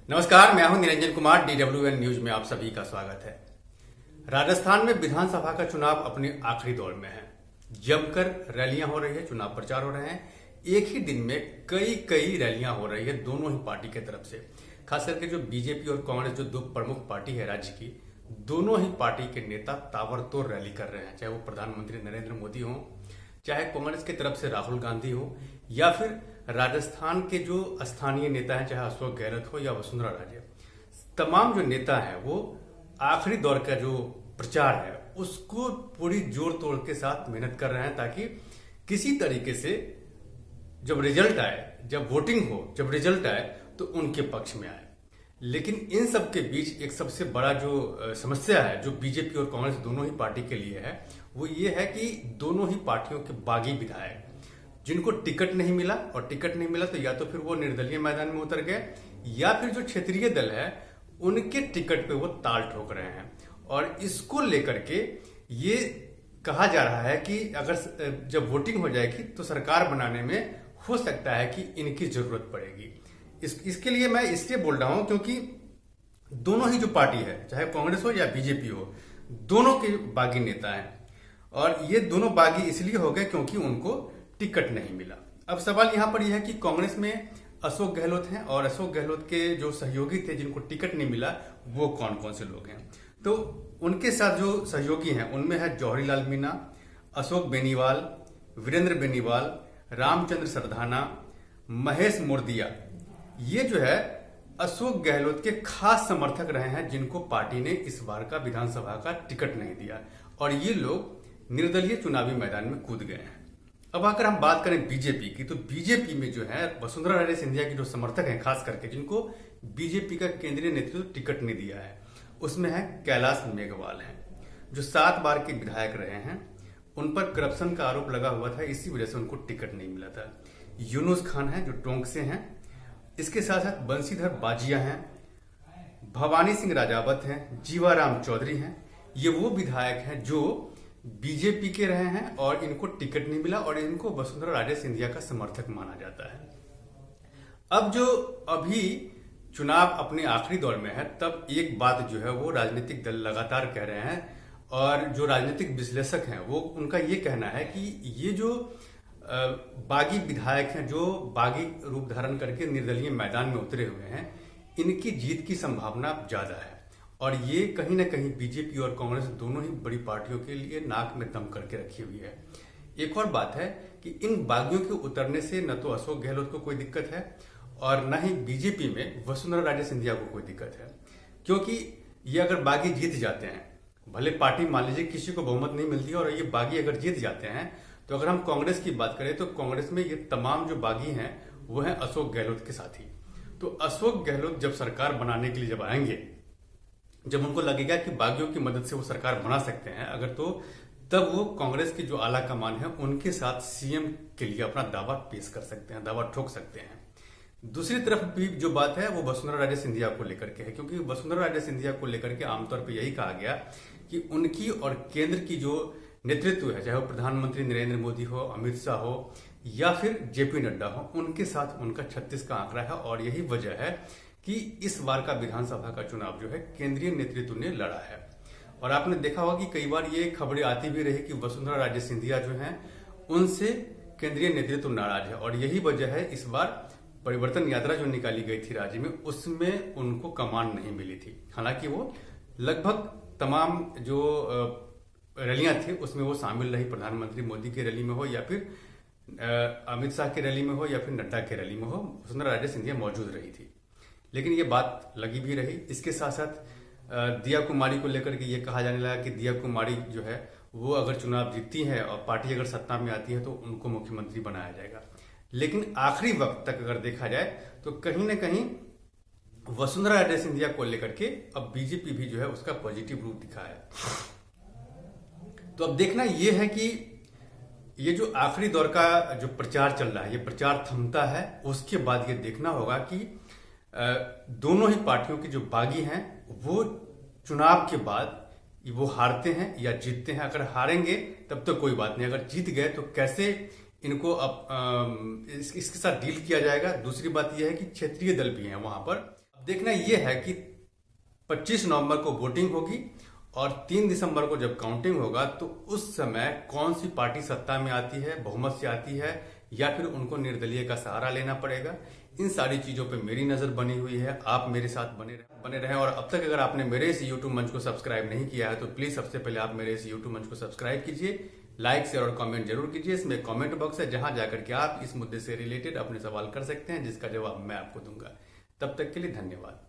नमस्कार, मैं हूं निरंजन कुमार। DWN न्यूज में आप सभी का स्वागत है। राजस्थान में विधानसभा का चुनाव अपने आखिरी दौर में है। जमकर रैलियां हो रही है, चुनाव प्रचार हो रहे हैं। एक ही दिन में कई रैलियां हो रही है दोनों ही पार्टी की तरफ से। खास करके जो बीजेपी और कांग्रेस, जो दो प्रमुख पार्टी है राज्य की, दोनों ही पार्टी के नेता ताबड़तोड़ रैली कर रहे हैं। चाहे वो प्रधानमंत्री नरेंद्र मोदी हो, चाहे कांग्रेस की तरफ से राहुल गांधी हो, या फिर राजस्थान के जो स्थानीय नेता हैं, चाहे अशोक गहलोत हो या वसुंधरा राजे, तमाम जो नेता हैं वो आखिरी दौर का जो प्रचार है उसको पूरी जोर तोड़ के साथ मेहनत कर रहे हैं, ताकि किसी तरीके से जब रिजल्ट आए, जब वोटिंग हो, जब रिजल्ट आए तो उनके पक्ष में आए। लेकिन इन सब के बीच एक सबसे बड़ा जो समस्या है, जो बीजेपी और कांग्रेस दोनों ही पार्टी के लिए है, वो ये है कि दोनों ही पार्टियों के बागी विधायक जिनको टिकट नहीं मिला, और टिकट नहीं मिला तो या तो फिर वो निर्दलीय मैदान में उतर गए, या फिर जो क्षेत्रीय दल है उनके टिकट पे वो ताल ठोक रहे हैं। और इसको लेकर के ये कहा जा रहा है कि अगर जब वोटिंग हो जाएगी तो सरकार बनाने में हो सकता है कि इनकी जरूरत पड़ेगी। इसके लिए मैं इसलिए बोल रहा हूं क्योंकि दोनों ही जो पार्टी है, चाहे कांग्रेस हो या बीजेपी हो, दोनों के बागी नेता हैं। और ये दोनों बागी इसलिए हो गए क्योंकि उनको टिकट नहीं मिला। अब सवाल यहां पर यह है कि कांग्रेस में अशोक गहलोत हैं, और अशोक गहलोत के जो सहयोगी थे जिनको टिकट नहीं मिला, वो कौन कौन से लोग हैं। तो उनके साथ जो सहयोगी हैं उनमें है जौहरीलाल मीणा, अशोक बेनीवाल, वीरेंद्र बेनीवाल, रामचंद्र सरधाना, महेश मोरदिया। ये जो है अशोक गहलोत के खास समर्थक रहे हैं, जिनको पार्टी ने इस बार का विधानसभा का टिकट नहीं दिया, और ये लोग निर्दलीय चुनावी मैदान में कूद गए हैं। अब अगर हम बात करें बीजेपी की, तो बीजेपी में जो है वसुंधरा राजे सिंधिया की जो समर्थक हैं, खास करके जिनको बीजेपी का केंद्रीय नेतृत्व टिकट नहीं दिया है, उसमें है कैलाश मेघवाल हैं, जो 7 बार के विधायक रहे हैं। उन पर करप्शन का आरोप लगा हुआ था, इसी वजह से उनको टिकट नहीं मिला था। यूनुस खान है जो टोंक से हैं। इसके साथ साथ बंशीधर बाजिया हैं, भवानी सिंह राजावत हैं, जीवाराम चौधरी हैं। ये वो विधायक हैं जो बीजेपी के रहे हैं और इनको टिकट नहीं मिला, और इनको वसुंधरा राजे सिंधिया का समर्थक माना जाता है। अब जो अभी चुनाव अपने आखिरी दौर में है, तब एक बात जो है वो राजनीतिक दल लगातार कह रहे हैं, और जो राजनीतिक विश्लेषक हैं वो उनका ये कहना है कि ये जो बागी विधायक हैं, जो बागी रूप धारण करके निर्दलीय मैदान में उतरे हुए हैं, इनकी जीत की संभावना ज्यादा है। और ये कहीं ना कहीं बीजेपी और कांग्रेस दोनों ही बड़ी पार्टियों के लिए नाक में दम करके रखी हुई है। एक और बात है कि इन बागियों के उतरने से न तो अशोक गहलोत को कोई दिक्कत है, और न ही बीजेपी में वसुंधरा राजे सिंधिया को कोई दिक्कत है। क्योंकि ये अगर बागी जीत जाते हैं, भले पार्टी मान लीजिए किसी को बहुमत नहीं मिलती है, और ये बागी अगर जीत जाते हैं, तो अगर हम कांग्रेस की बात करें तो कांग्रेस में ये तमाम जो बागी हैं वो हैं अशोक गहलोत के साथी। तो अशोक गहलोत जब सरकार बनाने के लिए जब आएंगे, जब उनको लगेगा कि बागियों की मदद से वो सरकार बना सकते हैं अगर, तो तब वो कांग्रेस की जो आला कमान है उनके साथ सीएम के लिए अपना दावा पेश कर सकते हैं, दावा ठोक सकते हैं। दूसरी तरफ भी जो बात है वो वसुंधरा राजे सिंधिया को लेकर के है, क्योंकि वसुंधरा राजे सिंधिया को लेकर के आमतौर पर यही कहा गया कि उनकी और केंद्र की जो नेतृत्व है, चाहे वो प्रधानमंत्री नरेंद्र मोदी हो, अमित शाह हो, या फिर जेपी नड्डा हो, उनके साथ उनका 36 का आंकड़ा है। और यही वजह है कि इस बार का विधानसभा का चुनाव जो है केंद्रीय नेतृत्व ने लड़ा है। और आपने देखा होगा कि कई बार ये खबरें आती भी रही कि वसुंधरा राजे सिंधिया जो हैं उनसे केंद्रीय नेतृत्व नाराज है, और यही वजह है इस बार परिवर्तन यात्रा जो निकाली गई थी राज्य में, उसमें उनको कमान नहीं मिली थी। हालांकि वो लगभग तमाम जो रैलियां थी उसमें वो शामिल रही, प्रधानमंत्री मोदी की रैली में हो, या फिर अमित शाह की रैली में हो, या फिर नड्डा की रैली में हो, वसुंधरा राजे सिंधिया मौजूद रही थी। लेकिन ये बात लगी भी रही। इसके साथ साथ दिया कुमारी को लेकर के ये कहा जाने लगा कि दिया कुमारी जो है वो अगर चुनाव जीतती है और पार्टी अगर सत्ता में आती है तो उनको मुख्यमंत्री बनाया जाएगा। लेकिन आखिरी वक्त तक अगर देखा जाए तो कहीं ना कहीं वसुंधरा राजे सिंधिया को लेकर के अब बीजेपी भी जो है उसका पॉजिटिव रूप दिखा है। तो अब देखना यह है कि ये जो आखिरी दौर का जो प्रचार चल रहा है, ये प्रचार थमता है, उसके बाद ये देखना होगा कि दोनों ही पार्टियों के जो बागी हैं वो चुनाव के बाद वो हारते हैं या जीतते हैं। अगर हारेंगे तब तो कोई बात नहीं, अगर जीत गए तो कैसे इनको अब इसके साथ डील किया जाएगा। दूसरी बात यह है कि क्षेत्रीय दल भी हैं वहां पर। देखना यह है कि 25 नवंबर को वोटिंग होगी और 3 दिसंबर को जब काउंटिंग होगा तो उस समय कौन सी पार्टी सत्ता में आती है, बहुमत से आती है, या फिर उनको निर्दलीय का सहारा लेना पड़ेगा। इन सारी चीजों पे मेरी नजर बनी हुई है। आप मेरे साथ बने रहें और अब तक अगर आपने मेरे इस यूट्यूब मंच को सब्सक्राइब नहीं किया है तो प्लीज सबसे पहले आप मेरे इस यूट्यूब मंच को सब्सक्राइब कीजिए, लाइक शेयर और कमेंट जरूर कीजिए। इसमें कमेंट बॉक्स है जहां जाकर के आप इस मुद्दे से रिलेटेड अपने सवाल कर सकते हैं, जिसका जवाब मैं आपको दूंगा। तब तक के लिए धन्यवाद।